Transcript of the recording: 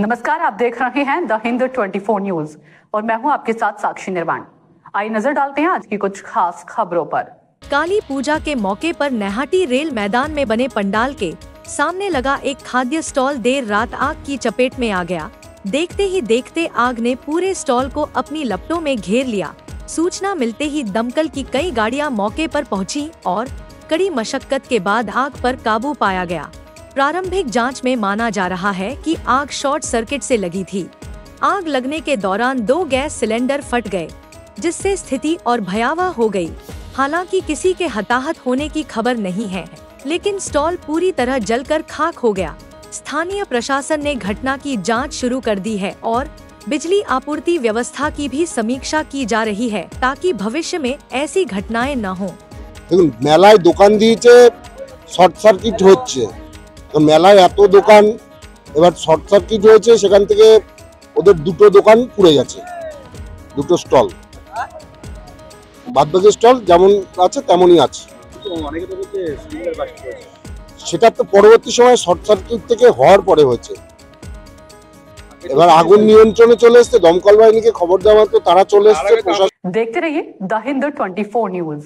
नमस्कार, आप देख रहे हैं द हिंद 24 न्यूज और मैं हूं आपके साथ साक्षी निर्वाण। आइए नजर डालते हैं आज की कुछ खास खबरों पर। काली पूजा के मौके पर नैहाटी रेल मैदान में बने पंडाल के सामने लगा एक खाद्य स्टॉल देर रात आग की चपेट में आ गया। देखते ही देखते आग ने पूरे स्टॉल को अपनी लपटों में घेर लिया। सूचना मिलते ही दमकल की कई गाड़ियां मौके पर पहुंची और कड़ी मशक्कत के बाद आग पर काबू पाया गया। प्रारंभिक जांच में माना जा रहा है कि आग शॉर्ट सर्किट से लगी थी। आग लगने के दौरान 2 गैस सिलेंडर फट गए, जिससे स्थिति और भयावह हो गई। हालांकि किसी के हताहत होने की खबर नहीं है, लेकिन स्टॉल पूरी तरह जलकर खाक हो गया। स्थानीय प्रशासन ने घटना की जांच शुरू कर दी है और बिजली आपूर्ति व्यवस्था की भी समीक्षा की जा रही है, ताकि भविष्य में ऐसी घटनाएं न हों। मेलाय दुकान दिएছে শর্ট সার্কিট হচ্ছে, তো মেলায় এত দোকান, এবার শর্ট সার্কিট হয়েছে, সেখান থেকে ওদের দুটো দোকান পুড়ে গেছে, দুটো স্টল। বাদবাকি স্টল যেমন আছে তেমনই আছে। সেটা তো পরবর্তী সময় শর্ট সার্কিট থেকে হওয়ার পরে হয়েছে। এবার আগুন নিয়ন্ত্রণে চলে এসেছে, দমকল বাহিনীকে খবর দেওয়া তো তারা চলে এসেছে। देखते रहिए द हिंद 24 न्यूज।